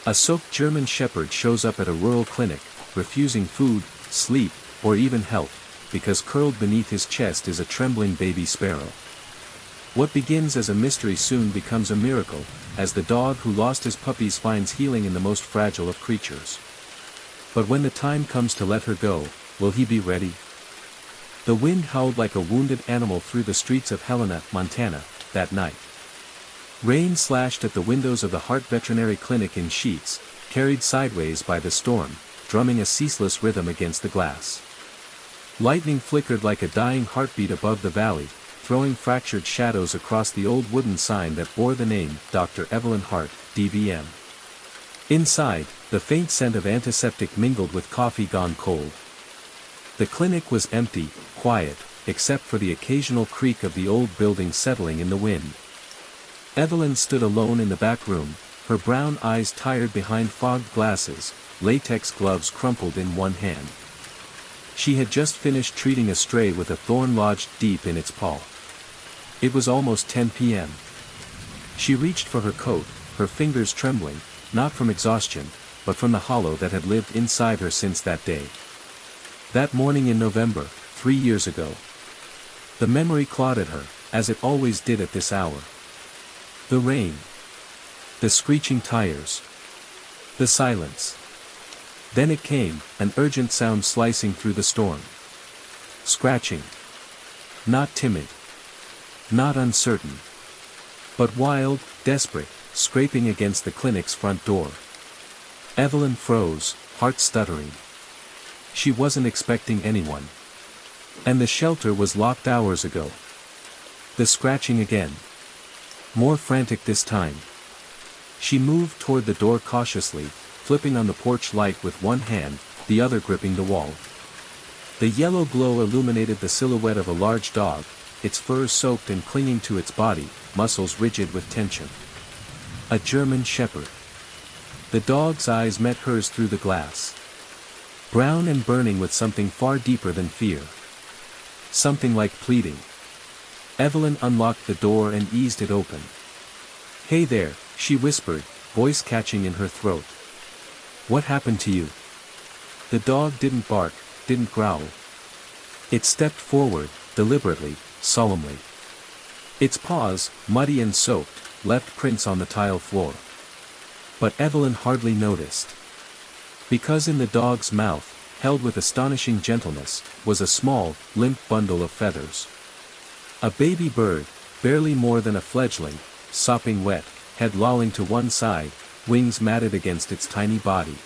A soaked German Shepherd shows up at a rural clinic, refusing food, sleep, or even help, because curled beneath his chest is a trembling baby sparrow. What begins as a mystery soon becomes a miracle, as the dog who lost his puppies finds healing in the most fragile of creatures. But when the time comes to let her go, will he be ready? The wind howled like a wounded animal through the streets of Helena, Montana, that night. Rain slashed at the windows of the Heart Veterinary Clinic in sheets, carried sideways by the storm, drumming a ceaseless rhythm against the glass. Lightning flickered like a dying heartbeat above the valley, throwing fractured shadows across the old wooden sign that bore the name, Dr. Evelyn Hart, DVM. Inside, the faint scent of antiseptic mingled with coffee gone cold. The clinic was empty, quiet, except for the occasional creak of the old building settling in the wind. Evelyn stood alone in the back room, her brown eyes tired behind fogged glasses, latex gloves crumpled in one hand. She had just finished treating a stray with a thorn lodged deep in its paw. It was almost 10 p.m. She reached for her coat, her fingers trembling, not from exhaustion, but from the hollow that had lived inside her since that day. That morning in November, 3 years ago. The memory clawed at her, as it always did at this hour. The rain. The screeching tires. The silence. Then it came, an urgent sound slicing through the storm. Scratching. Not timid. Not uncertain. But wild, desperate, scraping against the clinic's front door. Evelyn froze, heart stuttering. She wasn't expecting anyone. And the shelter was locked hours ago. The scratching again. More frantic this time. She moved toward the door cautiously, flipping on the porch light with one hand, the other gripping the wall. The yellow glow illuminated the silhouette of a large dog, its fur soaked and clinging to its body, muscles rigid with tension. A German Shepherd. The dog's eyes met hers through the glass. Brown and burning with something far deeper than fear. Something like pleading. Evelyn unlocked the door and eased it open. "Hey there," she whispered, voice catching in her throat. "What happened to you?" The dog didn't bark, didn't growl. It stepped forward, deliberately, solemnly. Its paws, muddy and soaked, left prints on the tile floor. But Evelyn hardly noticed. Because in the dog's mouth, held with astonishing gentleness, was a small, limp bundle of feathers. A baby bird, barely more than a fledgling, sopping wet, head lolling to one side, wings matted against its tiny body.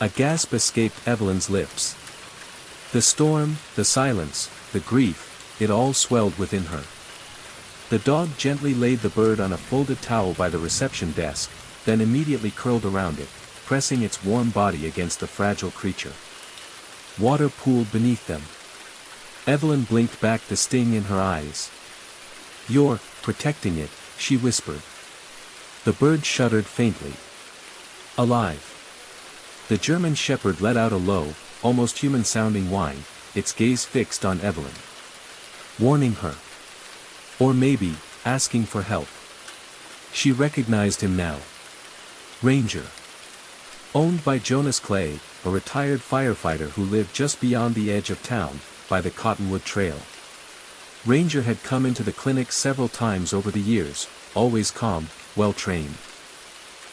A gasp escaped Evelyn's lips. The storm, the silence, the grief, it all swelled within her. The dog gently laid the bird on a folded towel by the reception desk, then immediately curled around it, pressing its warm body against the fragile creature. Water pooled beneath them. Evelyn blinked back the sting in her eyes. "You're protecting it," she whispered. The bird shuddered faintly. Alive. The German Shepherd let out a low, almost human-sounding whine, its gaze fixed on Evelyn. Warning her. Or maybe, asking for help. She recognized him now. Ranger. Owned by Jonas Clay, a retired firefighter who lived just beyond the edge of town, by the Cottonwood Trail. Ranger had come into the clinic several times over the years, always calm, well-trained.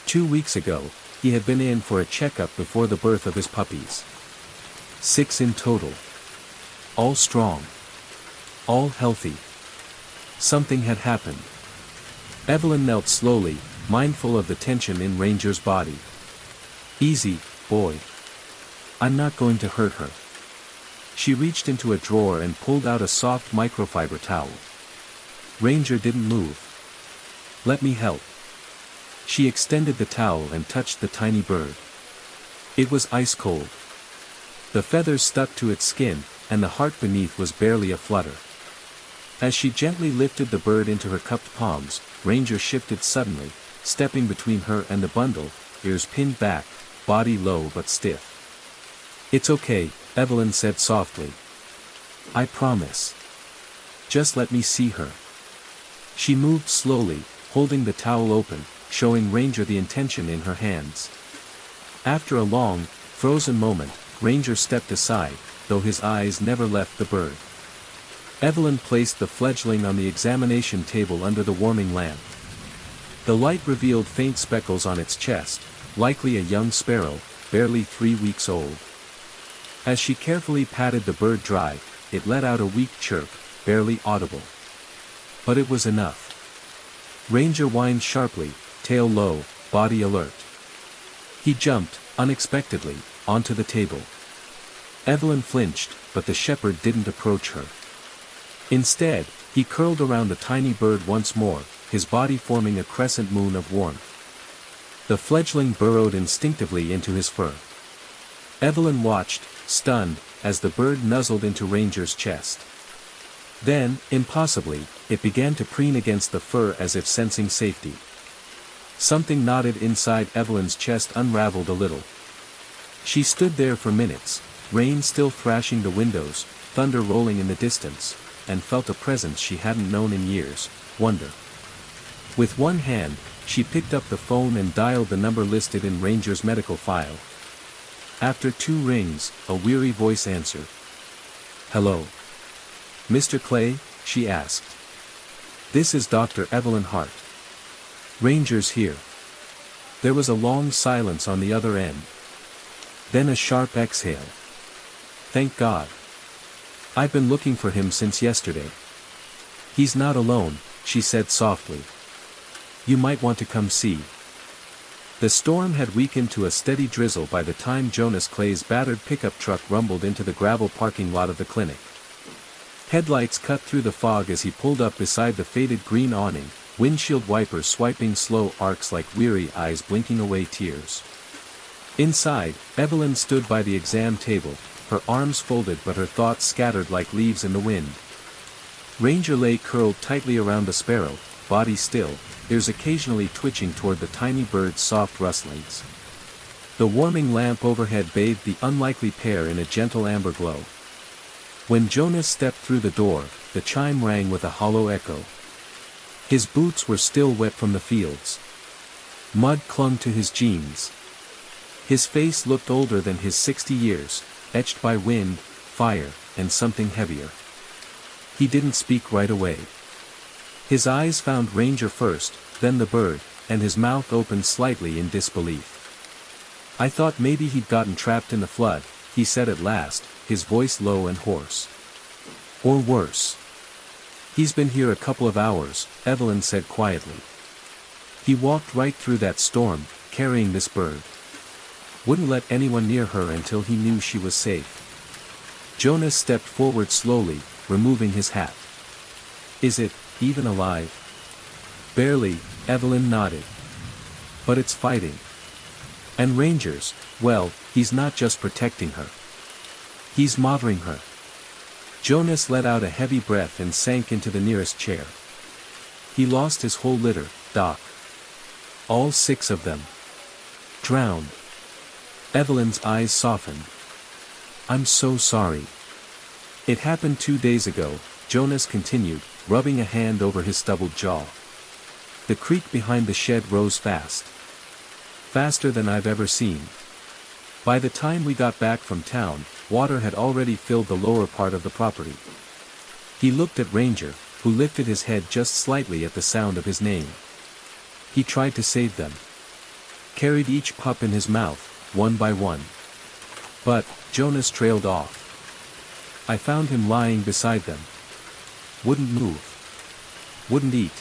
2 weeks ago, he had been in for a checkup before the birth of his puppies. 6 in total. All strong. All healthy. Something had happened. Evelyn knelt slowly, mindful of the tension in Ranger's body. "Easy, boy. I'm not going to hurt her." She reached into a drawer and pulled out a soft microfiber towel. Ranger didn't move. "Let me help." She extended the towel and touched the tiny bird. It was ice cold. The feathers stuck to its skin, and the heart beneath was barely a flutter. As she gently lifted the bird into her cupped palms, Ranger shifted suddenly, stepping between her and the bundle, ears pinned back, body low but stiff. "It's okay," Evelyn said softly. "I promise. Just let me see her." She moved slowly, holding the towel open, showing Ranger the intention in her hands. After a long, frozen moment, Ranger stepped aside, though his eyes never left the bird. Evelyn placed the fledgling on the examination table under the warming lamp. The light revealed faint speckles on its chest, likely a young sparrow, barely 3 weeks old. As she carefully patted the bird dry, it let out a weak chirp, barely audible. But it was enough. Ranger whined sharply, tail low, body alert. He jumped, unexpectedly, onto the table. Evelyn flinched, but the shepherd didn't approach her. Instead, he curled around the tiny bird once more, his body forming a crescent moon of warmth. The fledgling burrowed instinctively into his fur. Evelyn watched, stunned, as the bird nuzzled into Ranger's chest. Then, impossibly, it began to preen against the fur as if sensing safety. Something knotted inside Evelyn's chest unraveled a little. She stood there for minutes, rain still thrashing the windows, thunder rolling in the distance, and felt a presence she hadn't known in years, wonder. With one hand, she picked up the phone and dialed the number listed in Ranger's medical file. After 2 rings, a weary voice answered. "Hello. Mr. Clay?" she asked. "This is Dr. Evelyn Hart. Ranger's here." There was a long silence on the other end. Then a sharp exhale. "Thank God. I've been looking for him since yesterday." "He's not alone," she said softly. "You might want to come see." The storm had weakened to a steady drizzle by the time Jonas Clay's battered pickup truck rumbled into the gravel parking lot of the clinic. Headlights cut through the fog as he pulled up beside the faded green awning, windshield wipers swiping slow arcs like weary eyes blinking away tears. Inside, Evelyn stood by the exam table, her arms folded but her thoughts scattered like leaves in the wind. Ranger lay curled tightly around the sparrow, body still, ears occasionally twitching toward the tiny bird's soft rustlings. The warming lamp overhead bathed the unlikely pair in a gentle amber glow. When Jonas stepped through the door, the chime rang with a hollow echo. His boots were still wet from the fields. Mud clung to his jeans. His face looked older than his 60 years, etched by wind, fire, and something heavier. He didn't speak right away. His eyes found Ranger first, then the bird, and his mouth opened slightly in disbelief. "I thought maybe he'd gotten trapped in the flood," he said at last, his voice low and hoarse. "Or worse." "He's been here a couple of hours," Evelyn said quietly. "He walked right through that storm, carrying this bird. Wouldn't let anyone near her until he knew she was safe." Jonas stepped forward slowly, removing his hat. "Is it even alive?" "Barely," Evelyn nodded. "But it's fighting. And Ranger's, well, he's not just protecting her. He's mothering her." Jonas let out a heavy breath and sank into the nearest chair. "He lost his whole litter, Doc. All 6 of them. Drowned." Evelyn's eyes softened. "I'm so sorry." "It happened 2 days ago," Jonas continued, rubbing a hand over his stubbled jaw. "The creek behind the shed rose fast. Faster than I've ever seen. By the time we got back from town, water had already filled the lower part of the property." He looked at Ranger, who lifted his head just slightly at the sound of his name. "He tried to save them. Carried each pup in his mouth, one by one. But," Jonas trailed off. "I found him lying beside them. Wouldn't move. Wouldn't eat.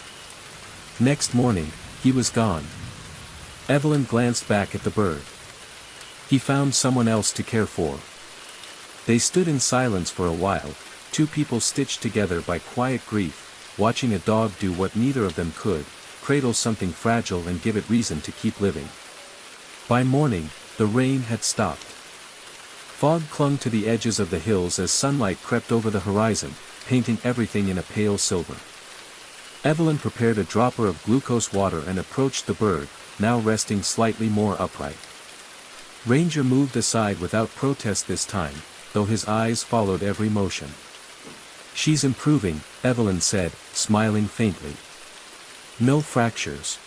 Next morning, he was gone." Evelyn glanced back at the bird. "He found someone else to care for." They stood in silence for a while, 2 people stitched together by quiet grief, watching a dog do what neither of them could, cradle something fragile and give it reason to keep living. By morning, the rain had stopped. Fog clung to the edges of the hills as sunlight crept over the horizon, painting everything in a pale silver. Evelyn prepared a dropper of glucose water and approached the bird, now resting slightly more upright. Ranger moved aside without protest this time, though his eyes followed every motion. "She's improving," Evelyn said, smiling faintly. "No fractures."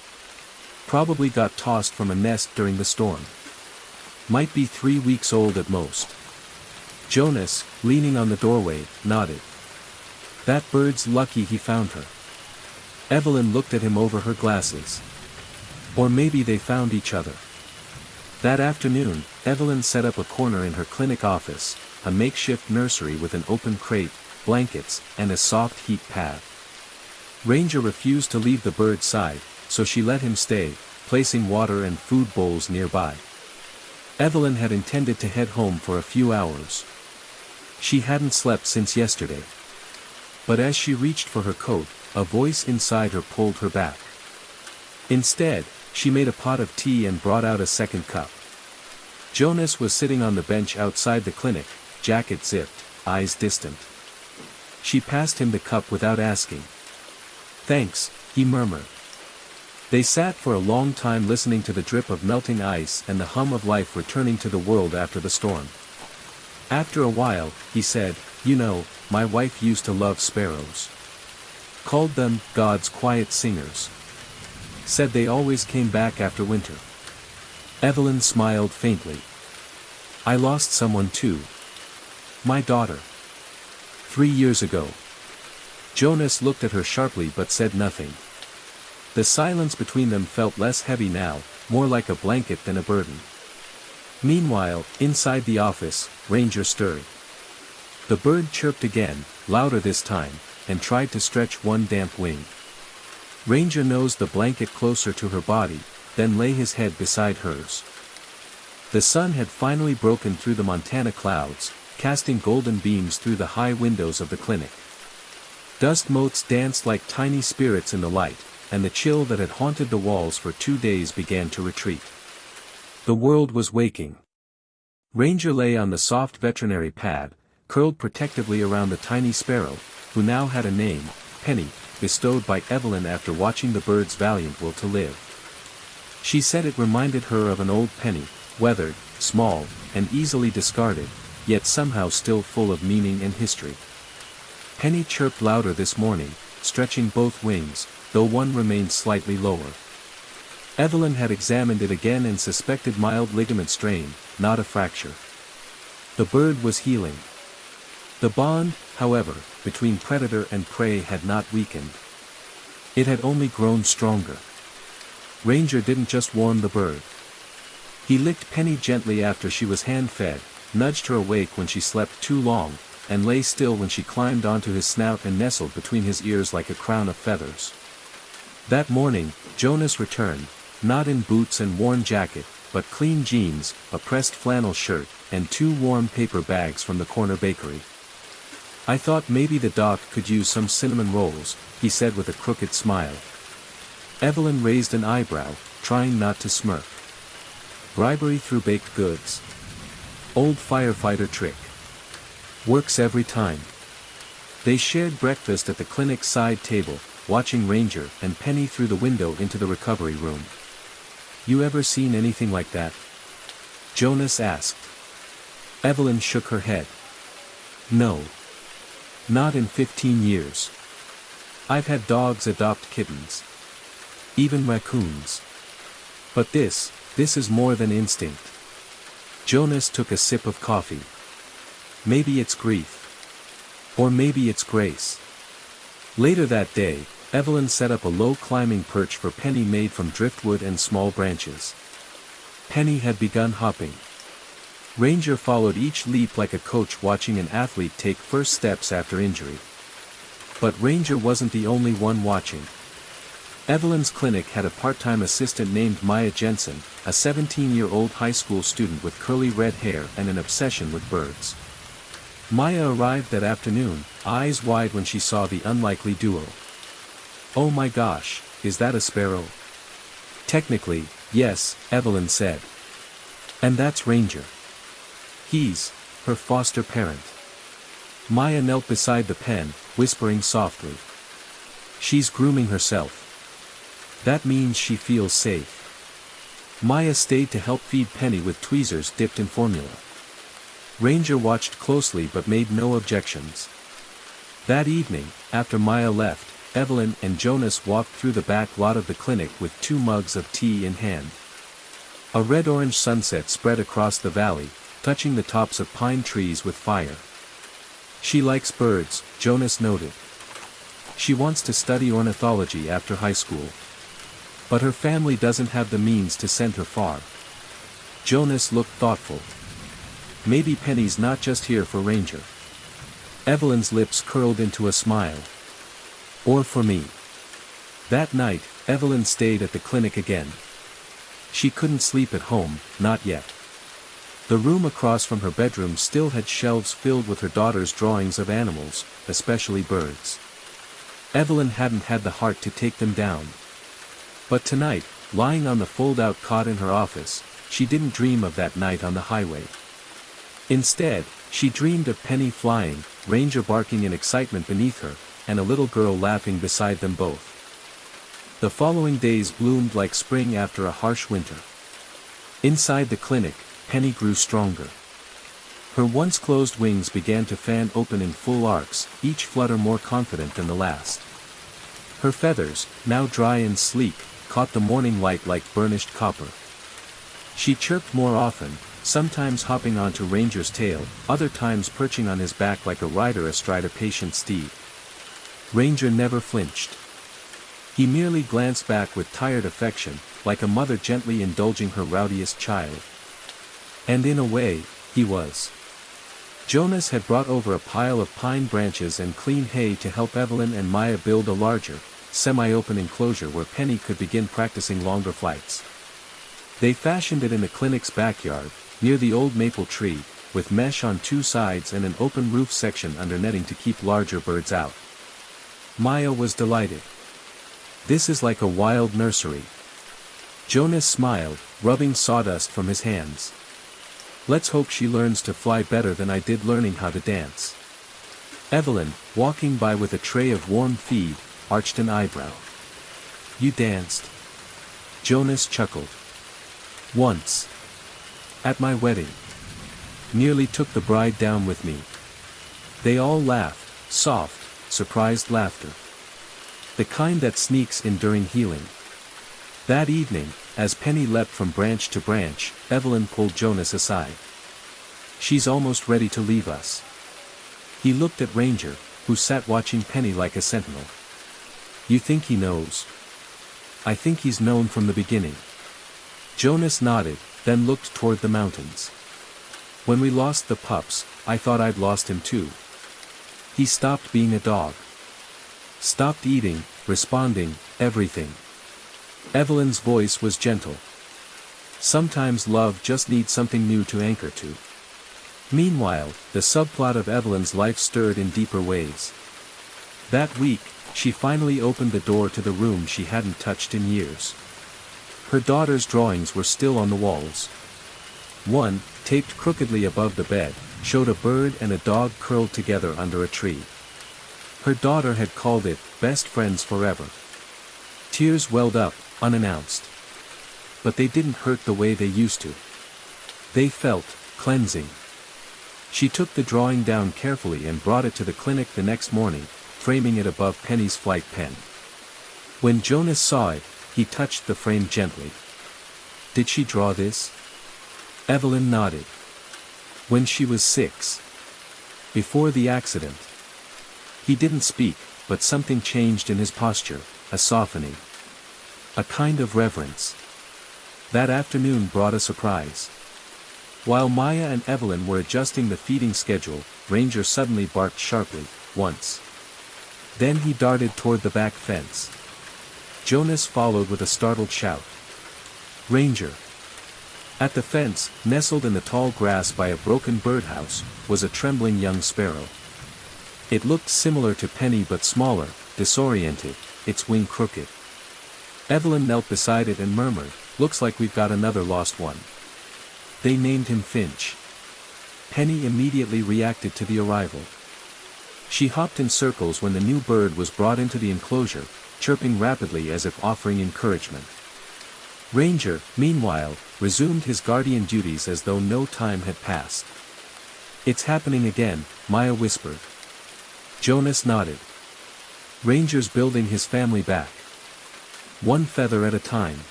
Probably got tossed from a nest during the storm. Might be 3 weeks old at most. Jonas, leaning on the doorway, nodded. That bird's lucky he found her. Evelyn looked at him over her glasses. Or maybe they found each other. That afternoon, Evelyn set up a corner in her clinic office, a makeshift nursery with an open crate, blankets, and a soft heat pad. Ranger refused to leave the bird's side, so she let him stay, placing water and food bowls nearby. Evelyn had intended to head home for a few hours. She hadn't slept since yesterday. But as she reached for her coat, a voice inside her pulled her back. Instead, she made a pot of tea and brought out a second cup. Jonas was sitting on the bench outside the clinic, jacket zipped, eyes distant. She passed him the cup without asking. Thanks, he murmured. They sat for a long time listening to the drip of melting ice and the hum of life returning to the world after the storm. After a while, he said, "You know, my wife used to love sparrows. Called them God's quiet singers. Said they always came back after winter." Evelyn smiled faintly. "I lost someone too. My daughter. 3 years ago." Jonas looked at her sharply but said nothing. The silence between them felt less heavy now, more like a blanket than a burden. Meanwhile, inside the office, Ranger stirred. The bird chirped again, louder this time, and tried to stretch one damp wing. Ranger nosed the blanket closer to her body, then lay his head beside hers. The sun had finally broken through the Montana clouds, casting golden beams through the high windows of the clinic. Dust motes danced like tiny spirits in the light, and the chill that had haunted the walls for 2 days began to retreat. The world was waking. Ranger lay on the soft veterinary pad, curled protectively around the tiny sparrow, who now had a name, Penny, bestowed by Evelyn after watching the bird's valiant will to live. She said it reminded her of an old penny, weathered, small, and easily discarded, yet somehow still full of meaning and history. Penny chirped louder this morning, stretching both wings, though one remained slightly lower. Evelyn had examined it again and suspected mild ligament strain, not a fracture. The bird was healing. The bond, however, between predator and prey had not weakened. It had only grown stronger. Ranger didn't just warm the bird. He licked Penny gently after she was hand-fed, nudged her awake when she slept too long, and lay still when she climbed onto his snout and nestled between his ears like a crown of feathers. That morning, Jonas returned, not in boots and worn jacket, but clean jeans, a pressed flannel shirt, and 2 warm paper bags from the corner bakery. "I thought maybe the doc could use some cinnamon rolls," he said with a crooked smile. Evelyn raised an eyebrow, trying not to smirk. Bribery through baked goods. Old firefighter trick. Works every time. They shared breakfast at the clinic's side table, watching Ranger and Penny through the window into the recovery room. "You ever seen anything like that?" Jonas asked. Evelyn shook her head. "No. Not in 15 years. I've had dogs adopt kittens. Even raccoons. But this is more than instinct." Jonas took a sip of coffee. "Maybe it's grief. Or maybe it's grace." Later that day, Evelyn set up a low climbing perch for Penny made from driftwood and small branches. Penny had begun hopping. Ranger followed each leap like a coach watching an athlete take first steps after injury. But Ranger wasn't the only one watching. Evelyn's clinic had a part-time assistant named Maya Jensen, a 17-year-old high school student with curly red hair and an obsession with birds. Maya arrived that afternoon, eyes wide when she saw the unlikely duo. "Oh my gosh, is that a sparrow?" "Technically, yes," Evelyn said. "And that's Ranger. He's her foster parent." Maya knelt beside the pen, whispering softly. "She's grooming herself. That means she feels safe." Maya stayed to help feed Penny with tweezers dipped in formula. Ranger watched closely but made no objections. That evening, after Maya left, Evelyn and Jonas walked through the back lot of the clinic with 2 mugs of tea in hand. A red-orange sunset spread across the valley, touching the tops of pine trees with fire. She likes birds, Jonas noted. She wants to study ornithology after high school. But her family doesn't have the means to send her far. Jonas looked thoughtful. Maybe Penny's not just here for Ranger. Evelyn's lips curled into a smile. Or for me. That night, Evelyn stayed at the clinic again. She couldn't sleep at home, not yet. The room across from her bedroom still had shelves filled with her daughter's drawings of animals, especially birds. Evelyn hadn't had the heart to take them down. But tonight, lying on the fold-out cot in her office, she didn't dream of that night on the highway. Instead, she dreamed of Penny flying, Ranger barking in excitement beneath her, and a little girl laughing beside them both. The following days bloomed like spring after a harsh winter. Inside the clinic, Penny grew stronger. Her once closed wings began to fan open in full arcs, each flutter more confident than the last. Her feathers, now dry and sleek, caught the morning light like burnished copper. She chirped more often, sometimes hopping onto Ranger's tail, other times perching on his back like a rider astride a patient steed. Ranger never flinched. He merely glanced back with tired affection, like a mother gently indulging her rowdiest child. And in a way, he was. Jonas had brought over a pile of pine branches and clean hay to help Evelyn and Maya build a larger, semi-open enclosure where Penny could begin practicing longer flights. They fashioned it in the clinic's backyard, near the old maple tree, with mesh on 2 sides and an open roof section under netting to keep larger birds out. Maya was delighted. This is like a wild nursery. Jonas smiled, rubbing sawdust from his hands. Let's hope she learns to fly better than I did learning how to dance. Evelyn, walking by with a tray of warm feed, arched an eyebrow. You danced? Jonas chuckled. Once. At my wedding. Nearly took the bride down with me. They all laughed, soft, surprised laughter. The kind that sneaks in during healing. That evening, as Penny leapt from branch to branch, Evelyn pulled Jonas aside. She's almost ready to leave us. He looked at Ranger, who sat watching Penny like a sentinel. You think he knows? I think he's known from the beginning. Jonas nodded, then looked toward the mountains. When we lost the pups, I thought I'd lost him too. He stopped being a dog. Stopped eating, responding, everything. Evelyn's voice was gentle. Sometimes love just needs something new to anchor to. Meanwhile, the subplot of Evelyn's life stirred in deeper ways. That week, she finally opened the door to the room she hadn't touched in years. Her daughter's drawings were still on the walls. One, taped crookedly above the bed, showed a bird and a dog curled together under a tree. Her daughter had called it, Best Friends Forever. Tears welled up, unannounced. But they didn't hurt the way they used to. They felt, cleansing. She took the drawing down carefully and brought it to the clinic the next morning, framing it above Penny's flight pen. When Jonas saw it, he touched the frame gently. Did she draw this? Evelyn nodded. When she was 6. Before the accident. He didn't speak, but something changed in his posture, a softening. A kind of reverence. That afternoon brought a surprise. While Maya and Evelyn were adjusting the feeding schedule, Ranger suddenly barked sharply, once. Then he darted toward the back fence. Jonas followed with a startled shout. Ranger! At the fence, nestled in the tall grass by a broken birdhouse, was a trembling young sparrow. It looked similar to Penny but smaller, disoriented, its wing crooked. Evelyn knelt beside it and murmured, Looks like we've got another lost one. They named him Finch. Penny immediately reacted to the arrival. She hopped in circles when the new bird was brought into the enclosure, chirping rapidly as if offering encouragement. Ranger, meanwhile, resumed his guardian duties as though no time had passed. It's happening again, Maya whispered. Jonas nodded. Ranger's building his family back. One feather at a time.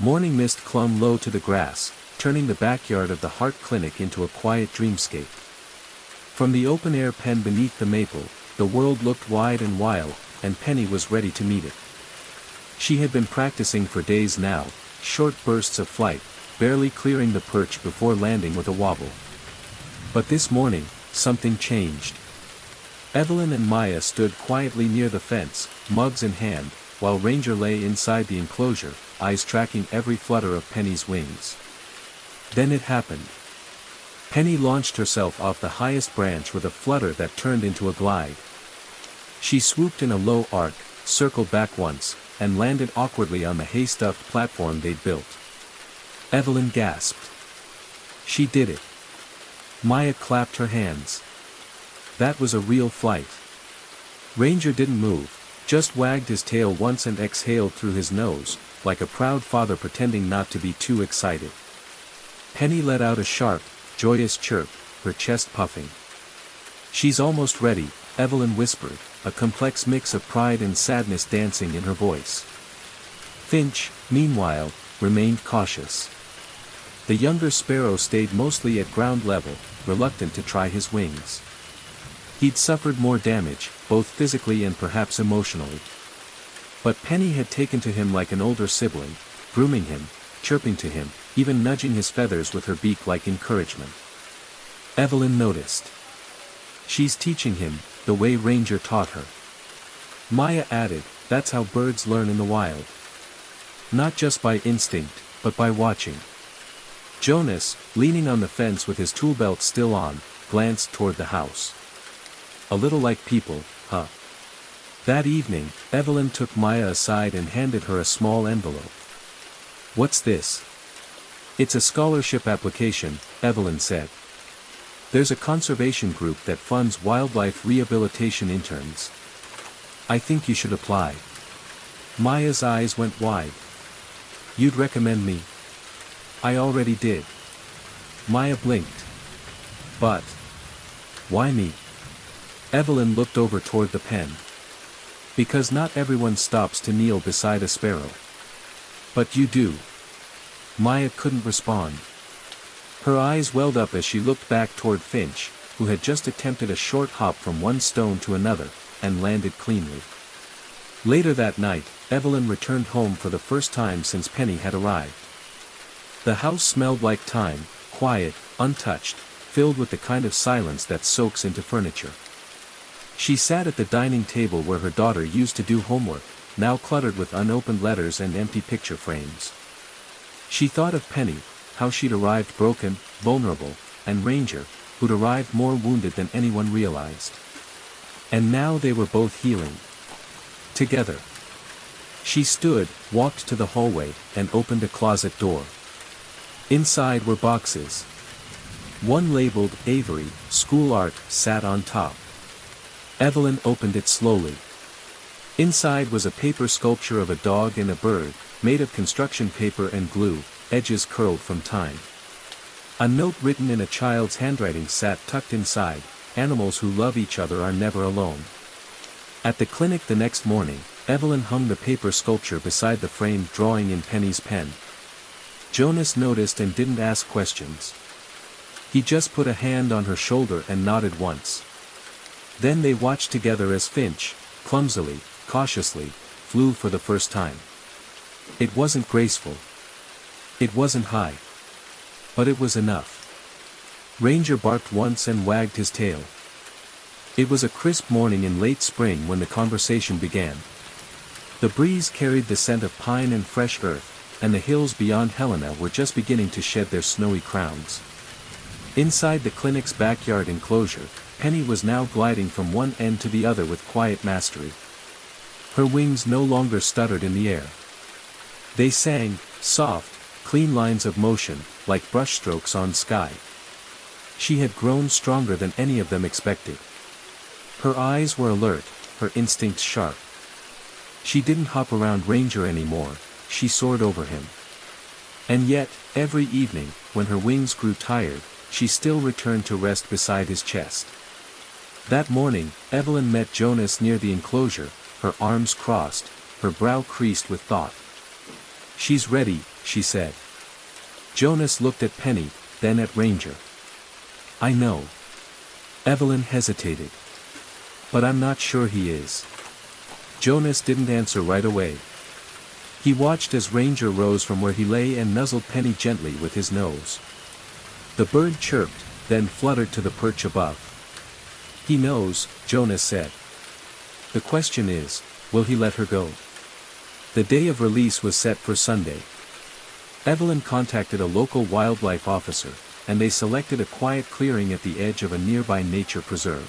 Morning mist clung low to the grass, turning the backyard of the Heart Clinic into a quiet dreamscape. From the open-air pen beneath the maple, the world looked wide and wild, and Penny was ready to meet it. She had been practicing for days now, short bursts of flight, barely clearing the perch before landing with a wobble. But this morning, something changed. Evelyn and Maya stood quietly near the fence, mugs in hand, while Ranger lay inside the enclosure, eyes tracking every flutter of Penny's wings. Then it happened. Penny launched herself off the highest branch with a flutter that turned into a glide. She swooped in a low arc, circled back once, and landed awkwardly on the hay-stuffed platform they'd built. Evelyn gasped. She did it. Maya clapped her hands. That was a real flight. Ranger didn't move, just wagged his tail once and exhaled through his nose, like a proud father pretending not to be too excited. Penny let out a sharp, joyous chirp, her chest puffing. She's almost ready, Evelyn whispered, a complex mix of pride and sadness dancing in her voice. Finch, meanwhile, remained cautious. The younger sparrow stayed mostly at ground level, reluctant to try his wings. He'd suffered more damage, both physically and perhaps emotionally. But Penny had taken to him like an older sibling, grooming him, chirping to him, even nudging his feathers with her beak like encouragement. Evelyn noticed. She's teaching him, the way Ranger taught her. Maya added, that's how birds learn in the wild. Not just by instinct, but by watching. Jonas, leaning on the fence with his tool belt still on, glanced toward the house. A little like people, huh? That evening, Evelyn took Maya aside and handed her a small envelope. What's this? It's a scholarship application, Evelyn said. There's a conservation group that funds wildlife rehabilitation interns. I think you should apply. Maya's eyes went wide. You'd recommend me? I already did. Maya blinked. But why me? Evelyn looked over toward the pen. Because not everyone stops to kneel beside a sparrow. But you do. Maya couldn't respond. Her eyes welled up as she looked back toward Finch, who had just attempted a short hop from one stone to another, and landed cleanly. Later that night, Evelyn returned home for the first time since Penny had arrived. The house smelled like thyme, quiet, untouched, filled with the kind of silence that soaks into furniture. She sat at the dining table where her daughter used to do homework, now cluttered with unopened letters and empty picture frames. She thought of Penny, how she'd arrived broken, vulnerable, and Ranger, who'd arrived more wounded than anyone realized. And now they were both healing. Together. She stood, walked to the hallway, and opened a closet door. Inside were boxes. One labeled Avery, School Art, sat on top. Evelyn opened it slowly. Inside was a paper sculpture of a dog and a bird, made of construction paper and glue, edges curled from time. A note written in a child's handwriting sat tucked inside, animals who love each other are never alone. At the clinic the next morning, Evelyn hung the paper sculpture beside the framed drawing in Penny's pen. Jonas noticed and didn't ask questions. He just put a hand on her shoulder and nodded once. Then they watched together as Finch, clumsily, cautiously, flew for the first time. It wasn't graceful. It wasn't high. But it was enough. Ranger barked once and wagged his tail. It was a crisp morning in late spring when the conversation began. The breeze carried the scent of pine and fresh earth, and the hills beyond Helena were just beginning to shed their snowy crowns. Inside the clinic's backyard enclosure, Penny was now gliding from one end to the other with quiet mastery. Her wings no longer stuttered in the air. They sang, soft, clean lines of motion, like brushstrokes on sky. She had grown stronger than any of them expected. Her eyes were alert, her instincts sharp. She didn't hop around Ranger anymore, she soared over him. And yet, every evening, when her wings grew tired, she still returned to rest beside his chest. That morning, Evelyn met Jonas near the enclosure, her arms crossed, her brow creased with thought. "She's ready," she said. Jonas looked at Penny, then at Ranger. "I know." Evelyn hesitated. "But I'm not sure he is." Jonas didn't answer right away. He watched as Ranger rose from where he lay and nuzzled Penny gently with his nose. The bird chirped, then fluttered to the perch above. "He knows," Jonas said. "The question is, will he let her go?" The day of release was set for Sunday. Evelyn contacted a local wildlife officer, and they selected a quiet clearing at the edge of a nearby nature preserve.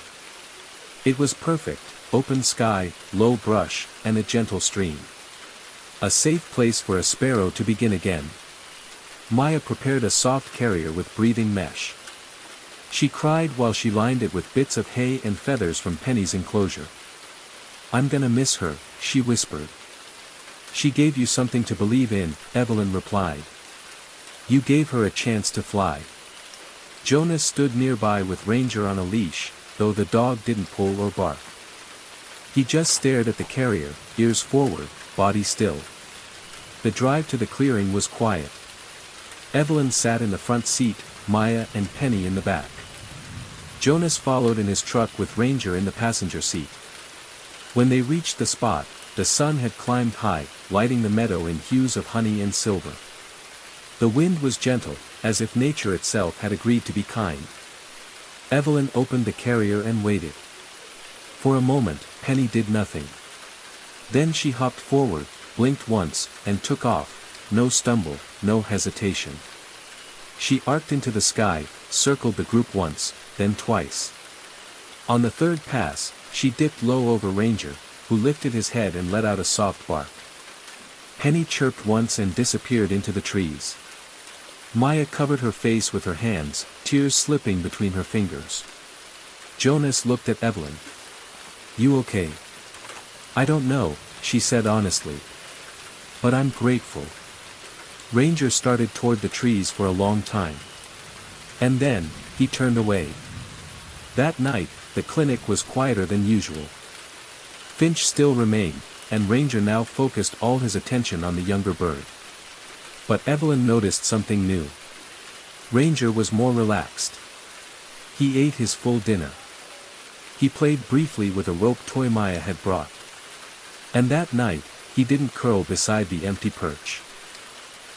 It was perfect, open sky, low brush, and a gentle stream. A safe place for a sparrow to begin again. Maya prepared a soft carrier with breathing mesh. She cried while she lined it with bits of hay and feathers from Penny's enclosure. "I'm gonna miss her," she whispered. "She gave you something to believe in," Evelyn replied. "You gave her a chance to fly." Jonas stood nearby with Ranger on a leash, though the dog didn't pull or bark. He just stared at the carrier, ears forward, body still. The drive to the clearing was quiet. Evelyn sat in the front seat, Maya and Penny in the back. Jonas followed in his truck with Ranger in the passenger seat. When they reached the spot, the sun had climbed high, lighting the meadow in hues of honey and silver. The wind was gentle, as if nature itself had agreed to be kind. Evelyn opened the carrier and waited. For a moment, Penny did nothing. Then she hopped forward, blinked once, and took off, no stumble, no hesitation. She arced into the sky, circled the group once, then twice. On the third pass, she dipped low over Ranger, who lifted his head and let out a soft bark. Penny chirped once and disappeared into the trees. Maya covered her face with her hands, tears slipping between her fingers. Jonas looked at Evelyn. "You okay?" "I don't know," she said honestly. "But I'm grateful." Ranger started toward the trees for a long time. And then, he turned away. That night, the clinic was quieter than usual. Finch still remained, and Ranger now focused all his attention on the younger bird. But Evelyn noticed something new. Ranger was more relaxed. He ate his full dinner. He played briefly with a rope toy Maya had brought. And that night, he didn't curl beside the empty perch.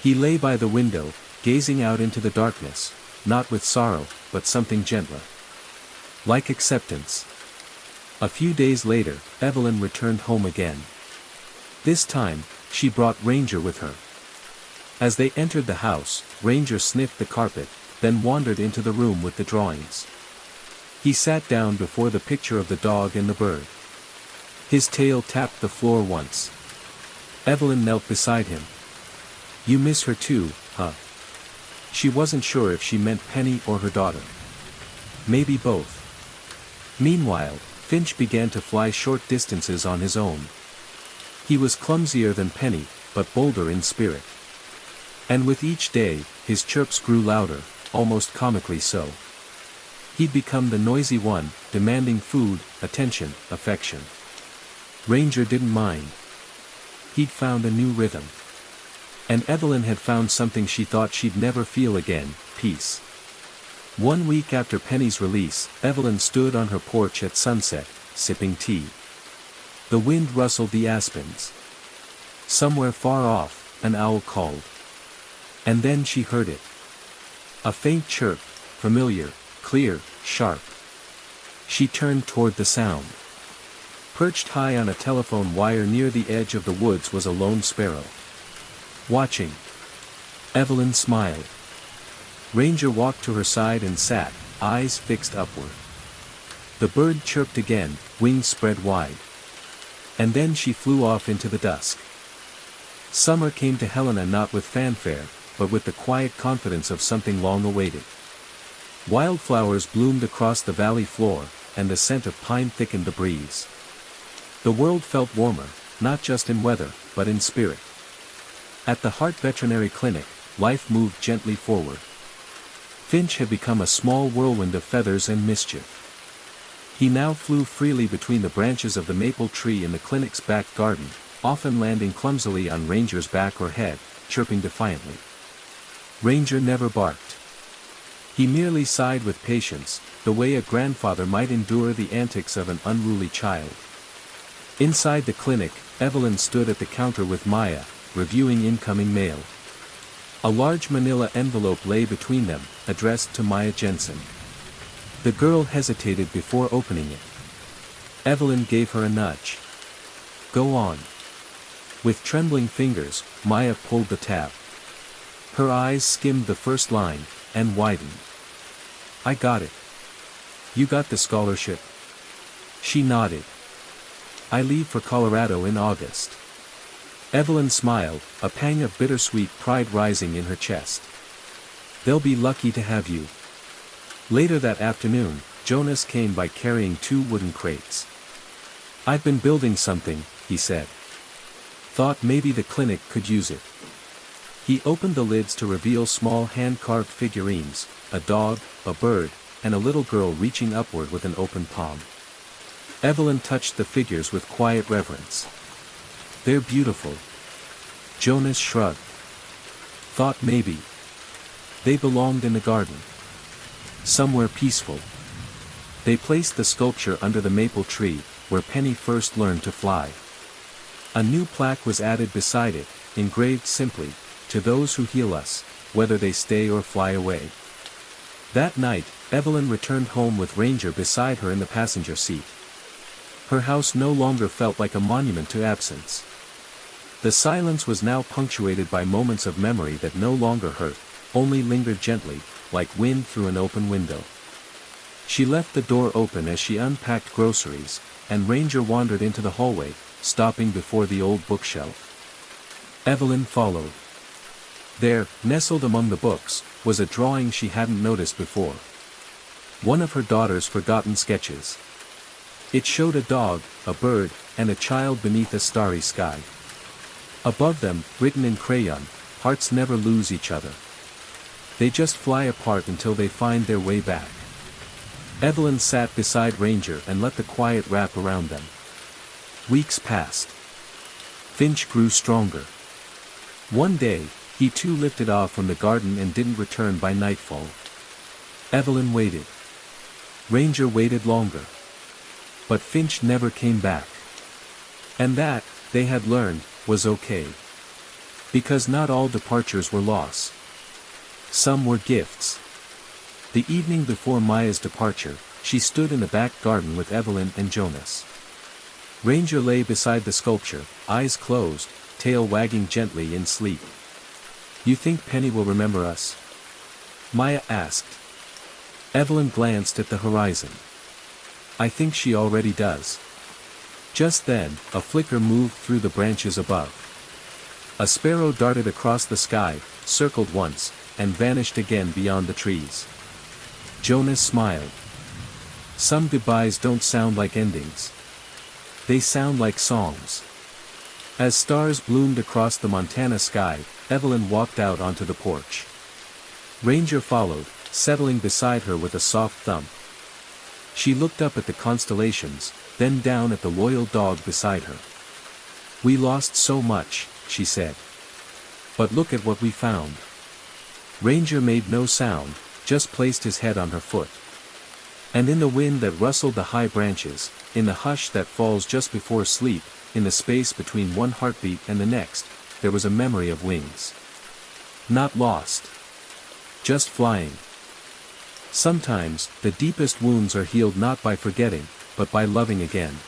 He lay by the window, gazing out into the darkness, not with sorrow, but something gentler. Like acceptance. A few days later, Evelyn returned home again. This time, she brought Ranger with her. As they entered the house, Ranger sniffed the carpet, then wandered into the room with the drawings. He sat down before the picture of the dog and the bird. His tail tapped the floor once. Evelyn knelt beside him. "You miss her too, huh?" She wasn't sure if she meant Penny or her daughter. Maybe both. Meanwhile, Finch began to fly short distances on his own. He was clumsier than Penny, but bolder in spirit. And with each day, his chirps grew louder, almost comically so. He'd become the noisy one, demanding food, attention, affection. Ranger didn't mind. He'd found a new rhythm. And Evelyn had found something she thought she'd never feel again, peace. 1 week after Penny's release, Evelyn stood on her porch at sunset, sipping tea. The wind rustled the aspens. Somewhere far off, an owl called. And then she heard it. A faint chirp, familiar, clear, sharp. She turned toward the sound. Perched high on a telephone wire near the edge of the woods was a lone sparrow. Watching. Evelyn smiled. Ranger walked to her side and sat, eyes fixed upward. The bird chirped again, wings spread wide. And then she flew off into the dusk. Summer came to Helena not with fanfare, but with the quiet confidence of something long awaited. Wildflowers bloomed across the valley floor, and the scent of pine thickened the breeze. The world felt warmer, not just in weather, but in spirit. At the Heart Veterinary Clinic, life moved gently forward. Finch had become a small whirlwind of feathers and mischief. He now flew freely between the branches of the maple tree in the clinic's back garden, often landing clumsily on Ranger's back or head, chirping defiantly. Ranger never barked. He merely sighed with patience, the way a grandfather might endure the antics of an unruly child. Inside the clinic, Evelyn stood at the counter with Maya, reviewing incoming mail. A large manila envelope lay between them, addressed to Maya Jensen. The girl hesitated before opening it. Evelyn gave her a nudge. "Go on." With trembling fingers, Maya pulled the tab. Her eyes skimmed the first line, and widened. "I got it. You got the scholarship?" She nodded. "I leave for Colorado in August." Evelyn smiled, a pang of bittersweet pride rising in her chest. "They'll be lucky to have you." Later that afternoon, Jonas came by carrying 2 wooden crates. "I've been building something," he said. "Thought maybe the clinic could use it." He opened the lids to reveal small hand-carved figurines, a dog, a bird, and a little girl reaching upward with an open palm. Evelyn touched the figures with quiet reverence. "They're beautiful." Jonas shrugged. "Thought maybe they belonged in the garden. Somewhere peaceful." They placed the sculpture under the maple tree, where Penny first learned to fly. A new plaque was added beside it, engraved simply, "To those who heal us, whether they stay or fly away." That night, Evelyn returned home with Ranger beside her in the passenger seat. Her house no longer felt like a monument to absence. The silence was now punctuated by moments of memory that no longer hurt, only lingered gently, like wind through an open window. She left the door open as she unpacked groceries, and Ranger wandered into the hallway, stopping before the old bookshelf. Evelyn followed. There, nestled among the books, was a drawing she hadn't noticed before. One of her daughter's forgotten sketches. It showed a dog, a bird, and a child beneath a starry sky. Above them, written in crayon, "Hearts never lose each other. They just fly apart until they find their way back." Evelyn sat beside Ranger and let the quiet wrap around them. Weeks passed. Finch grew stronger. One day, he too lifted off from the garden and didn't return by nightfall. Evelyn waited. Ranger waited longer. But Finch never came back. And that, they had learned, was okay. Because not all departures were loss. Some were gifts. The evening before Maya's departure, she stood in the back garden with Evelyn and Jonas. Ranger lay beside the sculpture, eyes closed, tail wagging gently in sleep. "You think Penny will remember us?" Maya asked. Evelyn glanced at the horizon. "I think she already does." Just then, a flicker moved through the branches above. A sparrow darted across the sky, circled once, and vanished again beyond the trees. Jonas smiled. "Some goodbyes don't sound like endings. They sound like songs." As stars bloomed across the Montana sky, Evelyn walked out onto the porch. Ranger followed, settling beside her with a soft thump. She looked up at the constellations, then down at the loyal dog beside her. "We lost so much," she said. "But look at what we found." Ranger made no sound, just placed his head on her foot. And in the wind that rustled the high branches, in the hush that falls just before sleep, in the space between one heartbeat and the next, there was a memory of wings. Not lost. Just flying. Sometimes, the deepest wounds are healed not by forgetting, but by loving again.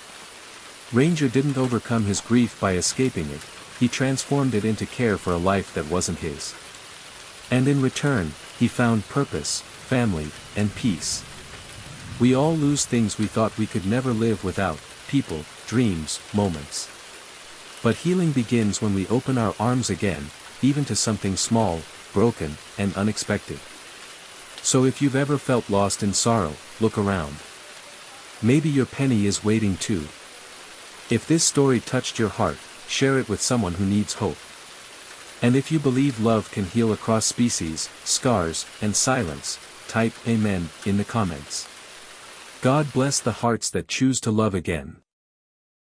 Ranger didn't overcome his grief by escaping it, he transformed it into care for a life that wasn't his. And in return, he found purpose, family, and peace. We all lose things we thought we could never live without: people, dreams, moments. But healing begins when we open our arms again, even to something small, broken, and unexpected. So if you've ever felt lost in sorrow, look around. Maybe your Penny is waiting too. If this story touched your heart, share it with someone who needs hope. And if you believe love can heal across species, scars, and silence, type Amen in the comments. God bless the hearts that choose to love again.